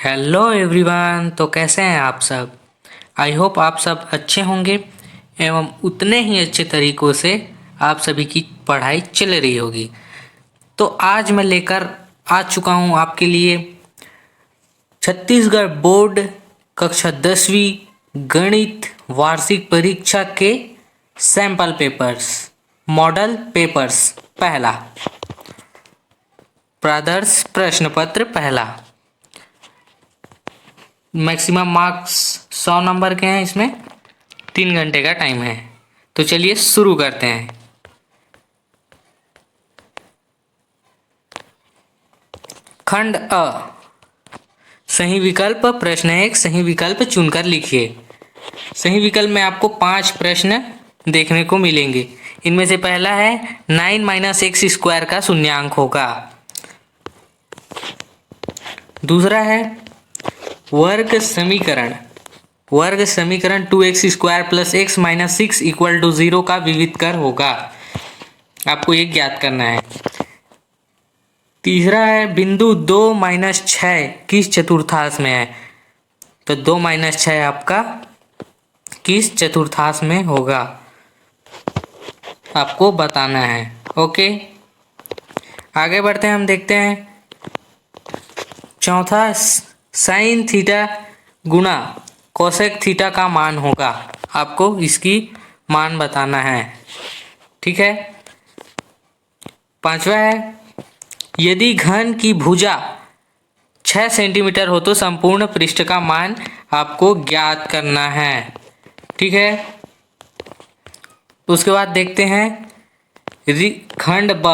Hello everyone. तो कैसे हैं आप सब। आई होप आप सब अच्छे होंगे एवं उतने ही अच्छे तरीक़ों से आप सभी की पढ़ाई चल रही होगी। तो आज मैं लेकर आ चुका हूँ आपके लिए छत्तीसगढ़ बोर्ड कक्षा 10वीं गणित वार्षिक परीक्षा के सैंपल पेपर्स मॉडल पेपर्स पहला प्रादर्श प्रश्न पत्र पहला। मैक्सिमम मार्क्स 100 नंबर के हैं। इसमें 3 घंटे का टाइम है। तो चलिए शुरू करते हैं। खंड अ, सही विकल्प। प्रश्न 1, सही विकल्प चुनकर लिखिए। सही विकल्प में आपको 5 प्रश्न देखने को मिलेंगे। इनमें से पहला है 9 - x स्क्वायर का शून्यांक होगा। दूसरा है वर्ग समीकरण 2x square plus x minus 6 equal to 0 का विविध कर होगा। आपको ये ज्ञात करना है। तीसरा है बिंदु 2 - 6 किस चतुर्थांश में है। तो 2 - 6 आपका किस चतुर्थांश में होगा आपको बताना है। ओके, आगे बढ़ते हैं। हम देखते हैं चौथा साइन थीटा गुणा कोसेक थीटा का मान होगा। आपको इसकी मान बताना है। ठीक है। पांचवा है यदि घन की भुजा 6 सेंटीमीटर हो तो संपूर्ण पृष्ठ का मान आपको ज्ञात करना है। ठीक है। उसके बाद देखते हैं खंड ब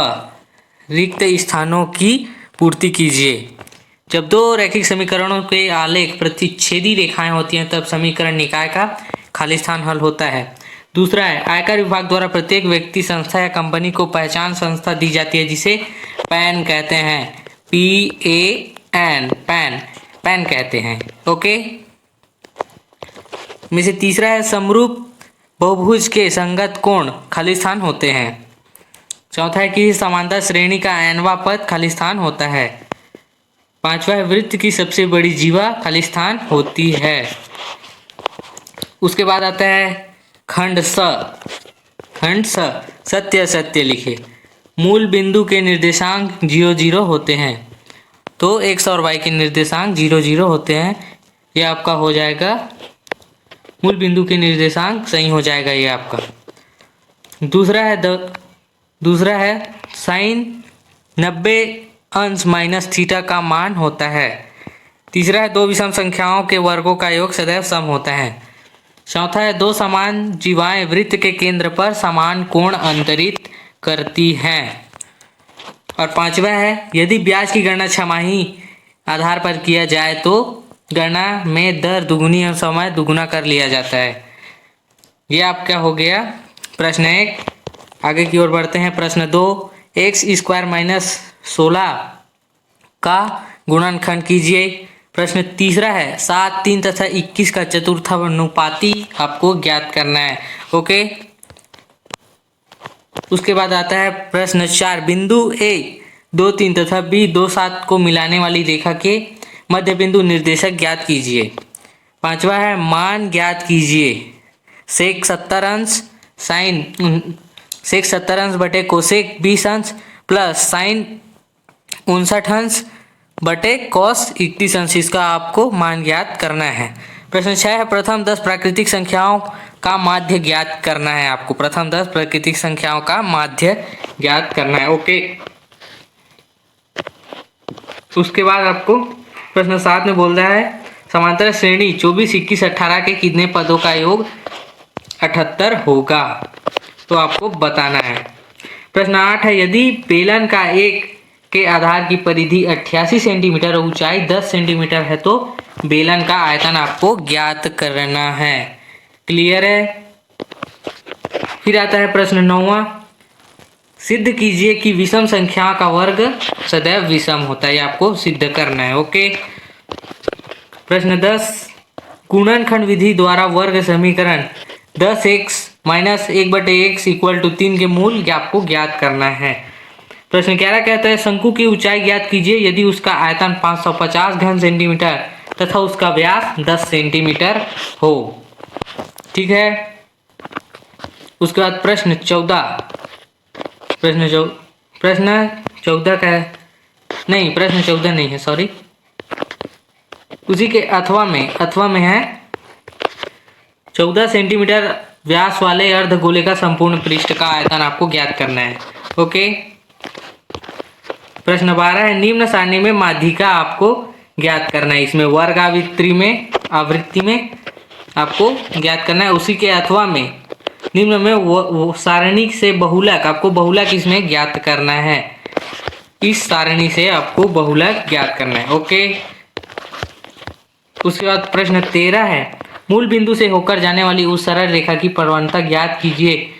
रिक्त स्थानों की पूर्ति कीजिए। जब दो रैखिक समीकरणों के आलेख प्रतिच्छेदी रेखाएं होती हैं तब समीकरण निकाय का खाली स्थान हल होता है। दूसरा है आयकर विभाग द्वारा प्रत्येक व्यक्ति संस्था या कंपनी को पहचान संस्था दी जाती है जिसे पैन कहते हैं। PAN पैन कहते हैं। ओके। में से तीसरा है समरूप बहुभुज के संगत कोण खाली स्थान होते हैं। चौथा है कि समांतर श्रेणी का nवां पद खाली स्थान होता है। पांचवा है वृत्त की सबसे बड़ी जीवा खाली स्थान होती है। उसके बाद आता है खंड स सत्य असत्य लिखे। मूल बिंदु के निर्देशांक 0 0 होते हैं। तो x और y के निर्देशांक 0 0 होते हैं। ये आपका हो जाएगा मूल बिंदु के निर्देशांक सही हो जाएगा ये आपका। दूसरा है साइन 90 अंश माइनस थीटा का मान होता है। तीसरा है दो विषम संख्याओं के वर्गों का योग सदैव सम होता है। चौथा है दो समान जीवाएं वृत्त के केंद्र पर समान कोण अंतरित करती हैं। और पांचवा है यदि ब्याज की गणना छमाही आधार पर किया जाए तो गणना में दर दुगुनी और समय दुगुना कर लिया जाता है। यह आपका हो गया प्रश्न 1। आगे की ओर बढ़ते हैं। प्रश्न 2 x स्क्वायर माइनस 16 का गुणनखंड कीजिए। प्रश्न तीसरा है 7 3 तथा 21 का चतुर्थानुपाती आपको ज्ञात करना है। ओके। उसके बाद आता है प्रश्न 4 बिंदु A 2 3 तथा B 2 7 को मिलाने वाली रेखा के मध्य बिंदु निर्देशक ज्ञात कीजिए। पांचवा है मान ज्ञात कीजिए। सेक 70 अंश साइन सेक 70 अंश बटे कोसेक 20 अंश प्लस साइन 59 अंश बटे कॉस 31 अंश। इसका आपको मान ज्ञात करना है। प्रश्न 6 है प्रथम 10 प्राकृतिक संख्याओं का माध्य ज्ञात करना है। आपको प्रथम 10 प्राकृतिक संख्याओं का माध्य ज्ञात करना है। ओके। उसके बाद आपको प्रश्न 7 में बोल रहा है समांतर श्रेणी 24 21 18 के कितने पदों का योग 78 होगा। तो आपको बताना है। प्रश्न 8 है यदि बेलन का एक के आधार की परिधि 88 सेंटीमीटर और ऊंचाई 10 सेंटीमीटर है तो बेलन का आयतन आपको ज्ञात करना है। क्लियर है। फिर आता है प्रश्न 9वां सिद्ध कीजिए कि विषम संख्या का वर्ग सदैव विषम होता है। आपको सिद्ध करना है। ओके। प्रश्न 10 गुणनखंड विधि द्वारा वर्ग समीकरण 10x minus 1/x equal to 3 के मूल आपको ज्ञात करना है। प्रश्न 11 कहता है शंकु की ऊंचाई ज्ञात कीजिए यदि उसका आयतन 550 घन सेंटीमीटर तथा उसका व्यास 10 सेंटीमीटर हो। ठीक है। उसके बाद प्रश्न 14 का है, नहीं प्रश्न 14 नहीं है, सॉरी, उसी के अथवा में है 14 सेंटीमीटर व्यास वाले अर्धगोले का संपूर्ण पृष्ठ का आयतन आपको ज्ञात करना है। ओके। प्रश्न 12 है, निम्न सारणी में माध्यिका आपको ज्ञात करना है। इसमें वर्ग आवृत्ति में आपको ज्ञात करना है। उसी के अथवा में निम्न में वो सारणी से बहुलक, आपको बहुलक इसमें ज्ञात करना है। इस सारणी से आपको बहुलक ज्ञात करना है। ओके। उसके बाद प्रश्न 13 है, मूल बिंदु से होकर जाने वाली उस सरल रेखा की प्रवणता ज्ञात कीजिए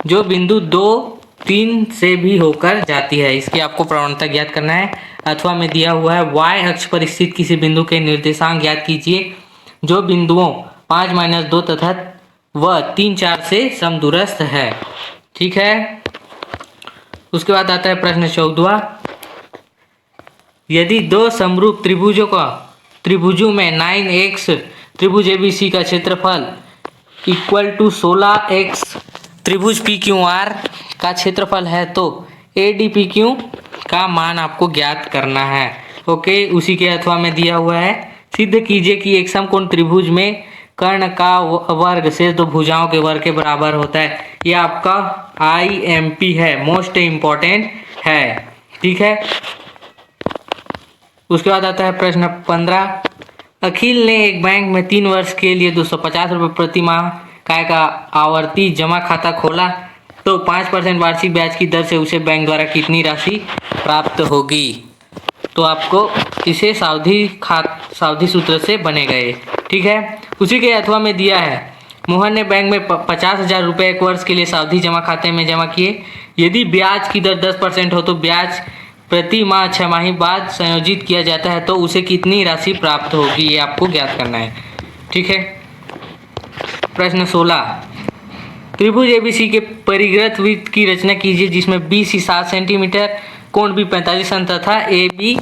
जो बिंदु 2, 3 से भी होकर जाती है। इसकी आपको प्रवणता ज्ञात करना है। अथवा में दिया हुआ है, y अक्ष पर स्थित किसी बिंदु के निर्देशांक ज्ञात कीजिए जो बिंदुओं 5 - 2 तथा वह 3, 4 से समदूरस्थ है। ठीक है। उसके बाद आता है प्रश्न 14, यदि दो समरूप त्रिभुजों में 9x त्रिभुज ABC का क्षेत्रफल = 16x त्रिभुज PQR का क्षेत्रफल है तो ADPQ का मान आपको ज्ञात करना है। ओके। उसी के अथवा में दिया हुआ है, सिद्ध कीजिए कि एक समकोण त्रिभुज में कर्ण का वर्ग शेष दो भुजाओं के वर्ग के बराबर होता है। ये आपका IMP है, मोस्ट इम्पोर्टेंट है। ठीक है। उसके बाद आता है प्रश्न 15, अखिल ने एक बैंक में 3 वर्ष के लिए 250 रुपये प्रति माह का आवर्ती जमा खाता खोला तो 5% वार्षिक ब्याज की दर से उसे बैंक द्वारा कितनी राशि प्राप्त होगी। तो आपको इसे सावधि सूत्र से बनेगा ये। ठीक है। उसी के अथवा में दिया है, मोहन ने बैंक में 50,000 रुपये एक वर्ष के लिए सावधि जमा खाते में जमा किए। यदि ब्याज की दर 10% हो तो ब्याज प्रति माह 6 माही बाद संयोजित किया जाता है तो उसे कितनी राशि प्राप्त होगी, ये आपको ज्ञात करना है। ठीक है। प्रश्न 16, त्रिभुज ABC के परिग्रत वृत्त की रचना कीजिए जिसमें BC 7 सेंटीमीटर, कोण B 45 अंश तथा AB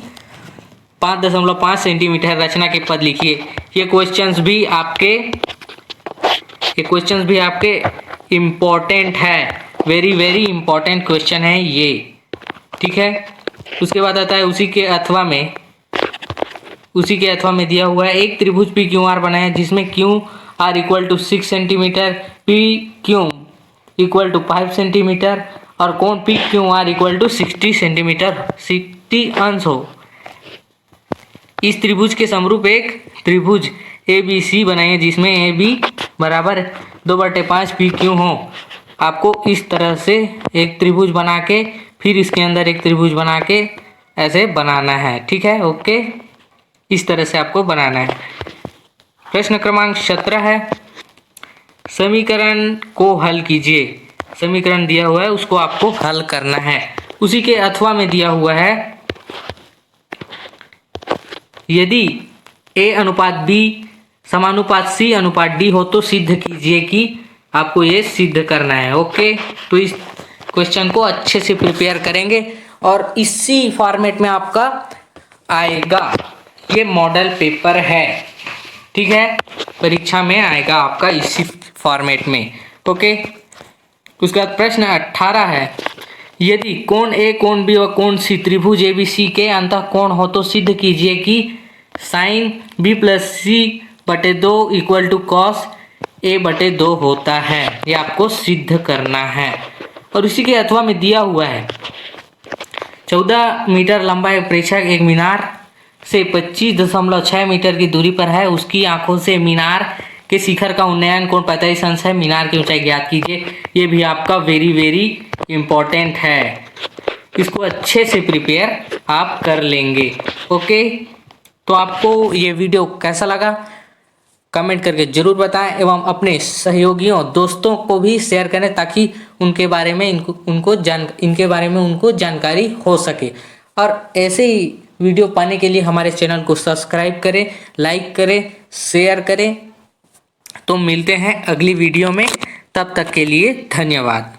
5.5 सेंटीमीटर। रचना के पद लिखिए। ये क्वेश्चंस भी आपके इम्पोर्टेंट है, वेरी इम्पोर्टेंट क्वेश्चन है ये। ठीक है। उसके बाद आता है उसी के अथवा में दिया हुआ है, एक त्रिभुज PQR बनाया जिसमें QR = 6 सेंटीमीटर, PQ = 5 सेंटीमीटर और कोण PQR = 60 अंश हो। इस त्रिभुज के समरूप एक त्रिभुज ABC बनाइए जिसमें AB बराबर 2/5 PQ हो। आपको इस तरह से एक त्रिभुज बना के फिर इसके अंदर एक त्रिभुज बना के ऐसे बनाना है। ठीक है। ओके। इस तरह से आपको बनाना है। प्रश्न क्रमांक 17 है, समीकरण को हल कीजिए। समीकरण दिया हुआ है उसको आपको हल करना है। उसी के अथवा में दिया हुआ है, यदि A/B = C/D हो तो सिद्ध कीजिए कि आपको ये सिद्ध करना है। ओके। तो इस क्वेश्चन को अच्छे से प्रिपेयर करेंगे और इसी फॉर्मेट में आपका आएगा। ये मॉडल पेपर है। ठीक है। परीक्षा में आएगा आपका इसी फॉर्मेट में। ओके। उसके बाद प्रश्न 18 है, यदि कोण A, कोण B और कोण C त्रिभुज ABC के अंतःकोण हो तो सिद्ध कीजिए कि sin B + C/2 = cos A/2 होता है। ये आपको सिद्ध करना है। और उसी के अथवा में दिया हुआ है, 14 मीटर लंबा एक प्रेक्षक एक मीनार से 25.6 मीटर की दूरी पर है। उसकी आंखों से मीनार के शिखर का उन्नयन कोण 45 अंश है। मीनार की ऊंचाई ज्ञात कीजिए। ये भी आपका वेरी इम्पोर्टेंट है। इसको अच्छे से प्रिपेयर आप कर लेंगे। ओके। तो आपको ये वीडियो कैसा लगा कमेंट करके जरूर बताएं एवं अपने सहयोगियों दोस्तों को भी शेयर करें ताकि इनके बारे में उनको जानकारी हो सके। और ऐसे ही वीडियो पाने के लिए हमारे चैनल को सब्सक्राइब करें, लाइक करें, शेयर करें। तो मिलते हैं अगली वीडियो में, तब तक के लिए धन्यवाद।